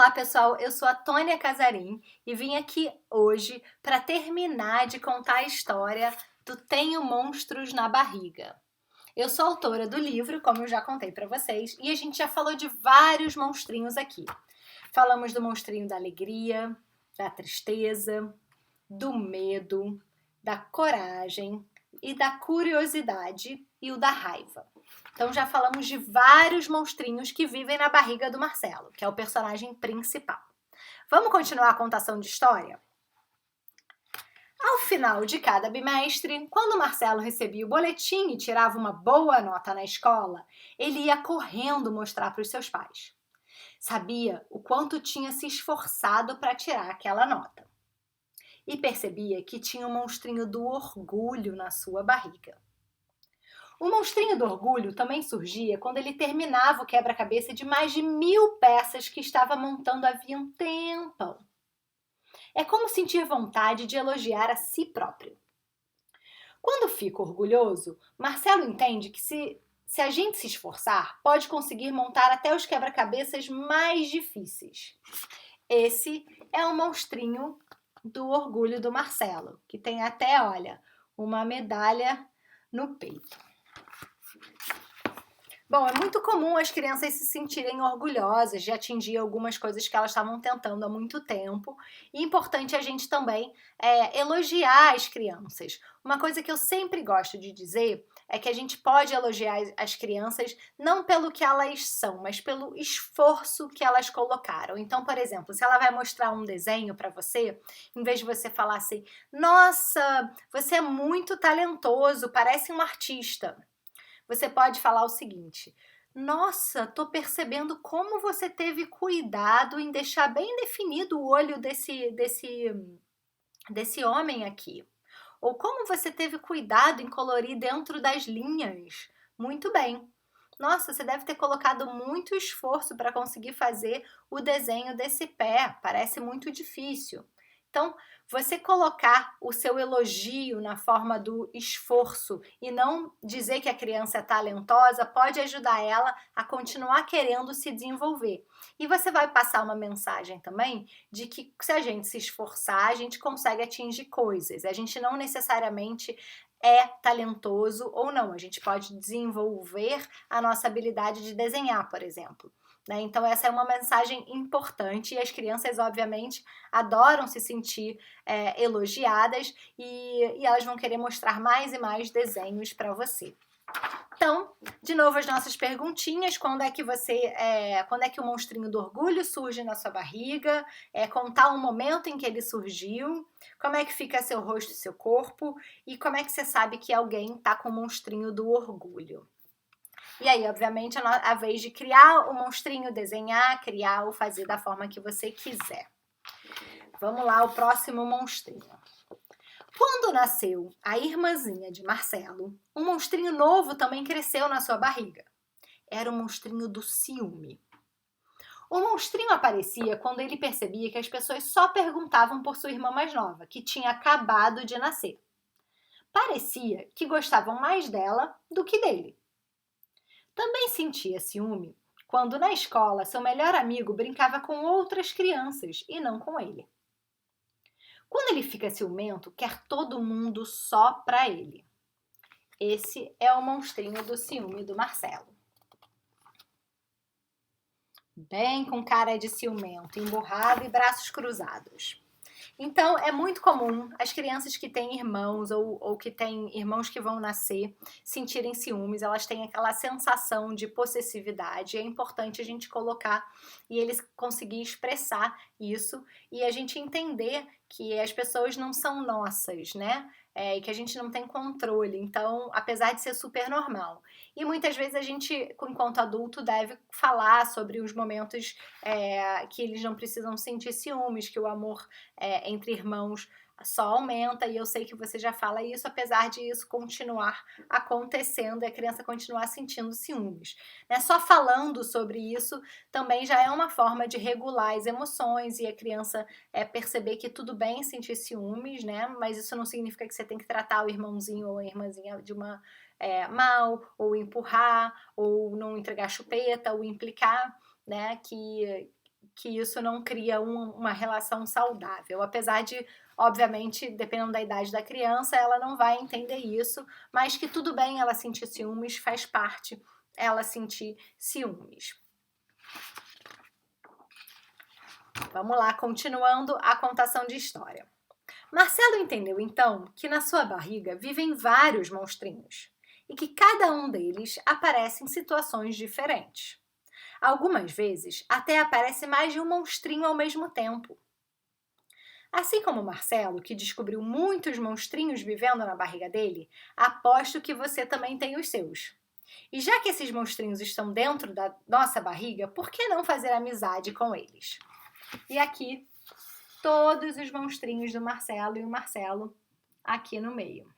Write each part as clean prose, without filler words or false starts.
Olá pessoal, eu sou a Tônia Casarim e vim aqui hoje para terminar de contar a história do Tenho Monstros na Barriga. Eu sou autora do livro, como eu já contei para vocês, e a gente já falou de vários monstrinhos aqui. Falamos do monstrinho da alegria, da tristeza, do medo, da coragem e da curiosidade e o da raiva. Então já falamos de vários monstrinhos que vivem na barriga do Marcelo, que é o personagem principal. Vamos continuar a contação de história? Ao final de cada bimestre, quando o Marcelo recebia o boletim e tirava uma boa nota na escola, ele ia correndo mostrar para os seus pais. Sabia o quanto tinha se esforçado para tirar aquela nota. E percebia que tinha um monstrinho do orgulho na sua barriga. O monstrinho do orgulho também surgia quando ele terminava o quebra-cabeça de mais de 1000 peças que estava montando havia um tempão. É como sentir vontade de elogiar a si próprio. Quando fica orgulhoso, Marcelo entende que se a gente se esforçar, pode conseguir montar até os quebra-cabeças mais difíceis. Esse é o monstrinho do orgulho do Marcelo, que tem até, olha, uma medalha no peito. Bom, é muito comum as crianças se sentirem orgulhosas de atingir algumas coisas que elas estavam tentando há muito tempo. E é importante a gente também elogiar as crianças. Uma coisa que eu sempre gosto de dizer é que a gente pode elogiar as crianças não pelo que elas são, mas pelo esforço que elas colocaram. Então, por exemplo, se ela vai mostrar um desenho para você, em vez de você falar assim, nossa, você é muito talentoso, parece um artista. Você pode falar o seguinte, nossa, tô percebendo como você teve cuidado em deixar bem definido o olho desse homem aqui. Ou como você teve cuidado em colorir dentro das linhas. Muito bem. Nossa, você deve ter colocado muito esforço para conseguir fazer o desenho desse pé. Parece muito difícil. Então, você colocar o seu elogio na forma do esforço e não dizer que a criança é talentosa pode ajudar ela a continuar querendo se desenvolver. E você vai passar uma mensagem também de que se a gente se esforçar, a gente consegue atingir coisas. A gente não necessariamente é talentoso ou não. A gente pode desenvolver a nossa habilidade de desenhar, por exemplo. Então essa é uma mensagem importante e as crianças obviamente adoram se sentir elogiadas e elas vão querer mostrar mais e mais desenhos para você. Então, de novo as nossas perguntinhas, quando é que o monstrinho do orgulho surge na sua barriga, contar um momento em que ele surgiu, como é que fica seu rosto e seu corpo e como é que você sabe que alguém está com o monstrinho do orgulho. E aí, obviamente, a vez de criar o monstrinho, desenhar, criar ou fazer da forma que você quiser. Vamos lá, o próximo monstrinho. Quando nasceu a irmãzinha de Marcelo, um monstrinho novo também cresceu na sua barriga. Era o monstrinho do ciúme. O monstrinho aparecia quando ele percebia que as pessoas só perguntavam por sua irmã mais nova, que tinha acabado de nascer. Parecia que gostavam mais dela do que dele. Também sentia ciúme quando na escola seu melhor amigo brincava com outras crianças e não com ele. Quando ele fica ciumento, quer todo mundo só pra ele. Esse é o monstrinho do ciúme do Marcelo. Bem com cara de ciumento, emburrado e braços cruzados. Então, é muito comum as crianças que têm irmãos ou que têm irmãos que vão nascer sentirem ciúmes, elas têm aquela sensação de possessividade. É importante a gente colocar e eles conseguir expressar isso e a gente entender que as pessoas não são nossas, né? E que a gente não tem controle, então, apesar de ser super normal. E muitas vezes a gente, enquanto adulto, deve falar sobre os momentos que eles não precisam sentir ciúmes, que o amor entre irmãos só aumenta, e eu sei que você já fala isso, apesar de isso continuar acontecendo e a criança continuar sentindo ciúmes. Só falando sobre isso também já é uma forma de regular as emoções e a criança perceber que tudo bem sentir ciúmes, né? Mas isso não significa que você tem que tratar o irmãozinho ou a irmãzinha de uma mal, ou empurrar, ou não entregar chupeta, ou implicar, né? Que que isso não cria uma relação saudável. Apesar de, obviamente, dependendo da idade da criança, ela não vai entender isso, mas que tudo bem ela sentir ciúmes, faz parte ela sentir ciúmes. Vamos lá, continuando a contação de história. Marcelo entendeu então que na sua barriga vivem vários monstrinhos e que cada um deles aparece em situações diferentes. Algumas vezes até aparece mais de um monstrinho ao mesmo tempo. Assim como Marcelo, que descobriu muitos monstrinhos vivendo na barriga dele, aposto que você também tem os seus. E já que esses monstrinhos estão dentro da nossa barriga, por que não fazer amizade com eles? E aqui, todos os monstrinhos do Marcelo e o Marcelo aqui no meio.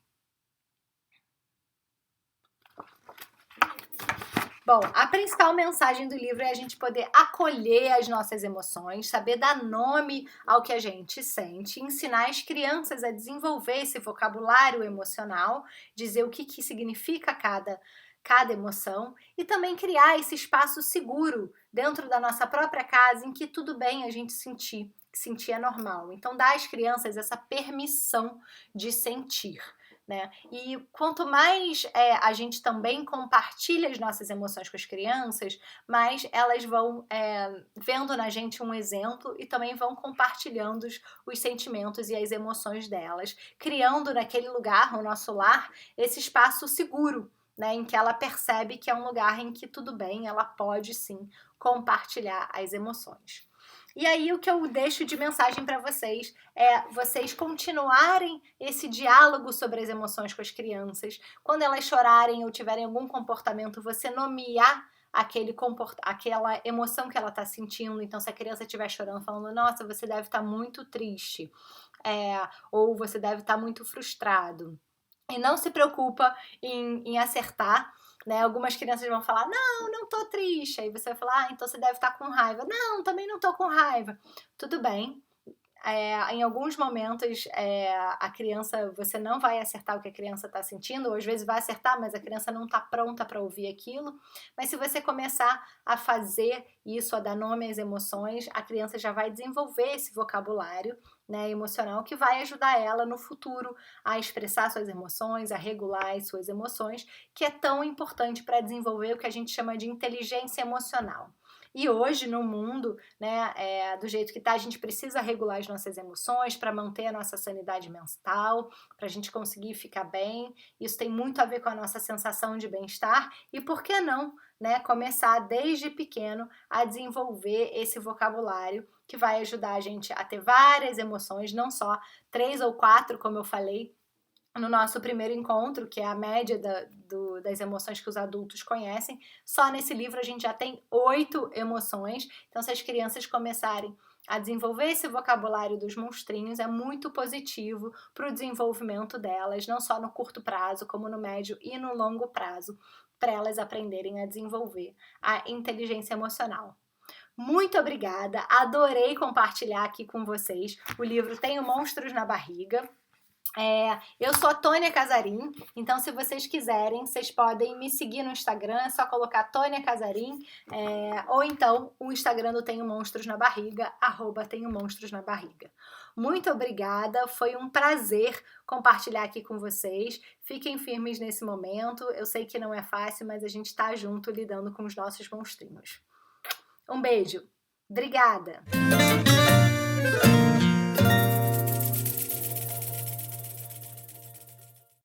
Bom, a principal mensagem do livro é a gente poder acolher as nossas emoções, saber dar nome ao que a gente sente, ensinar as crianças a desenvolver esse vocabulário emocional, dizer o que significa cada emoção e também criar esse espaço seguro dentro da nossa própria casa em que tudo bem a gente sentir é normal. Então, dá às crianças essa permissão de sentir. Né? E quanto mais a gente também compartilha as nossas emoções com as crianças, mais elas vão vendo na gente um exemplo e também vão compartilhando os sentimentos e as emoções delas, criando naquele lugar, no nosso lar, esse espaço seguro, né, em que ela percebe que é um lugar em que tudo bem, ela pode sim compartilhar as emoções. E aí o que eu deixo de mensagem para vocês é vocês continuarem esse diálogo sobre as emoções com as crianças. Quando elas chorarem ou tiverem algum comportamento, você nomear aquela emoção que ela está sentindo. Então, se a criança estiver chorando, falando, nossa, você deve estar muito triste, ou você deve estar muito frustrado. E não se preocupa em acertar, né? Algumas crianças vão falar, não tô triste. Aí você vai falar, então você deve estar com raiva. Não, também não tô com raiva. Tudo bem. Em alguns momentos, a criança, você não vai acertar o que a criança está sentindo, ou às vezes vai acertar, mas a criança não está pronta para ouvir aquilo. Mas se você começar a fazer isso, a dar nome às emoções, a criança já vai desenvolver esse vocabulário, né, emocional, que vai ajudar ela no futuro a expressar suas emoções, a regular as suas emoções, que é tão importante para desenvolver o que a gente chama de inteligência emocional. E hoje, no mundo, né, do jeito que está, a gente precisa regular as nossas emoções para manter a nossa sanidade mental, para a gente conseguir ficar bem. Isso tem muito a ver com a nossa sensação de bem-estar. E por que não, né, começar desde pequeno a desenvolver esse vocabulário que vai ajudar a gente a ter várias emoções, não só 3 ou 4, como eu falei no nosso primeiro encontro, que é a média das emoções que os adultos conhecem. Só nesse livro a gente já tem 8 emoções. Então, se as crianças começarem a desenvolver esse vocabulário dos monstrinhos, é muito positivo para o desenvolvimento delas, não só no curto prazo, como no médio e no longo prazo, para elas aprenderem a desenvolver a inteligência emocional. Muito obrigada, adorei compartilhar aqui com vocês. O livro Tenho Monstros na Barriga. Eu sou a Tônia Casarim, então se vocês quiserem, vocês podem me seguir no Instagram, é só colocar Tônia Casarim, ou então o Instagram do Tenho Monstros na Barriga, @Tenho Monstros na Barriga. Muito obrigada, foi um prazer compartilhar aqui com vocês. Fiquem firmes nesse momento, eu sei que não é fácil, mas a gente está junto lidando com os nossos monstrinhos. Um beijo, obrigada!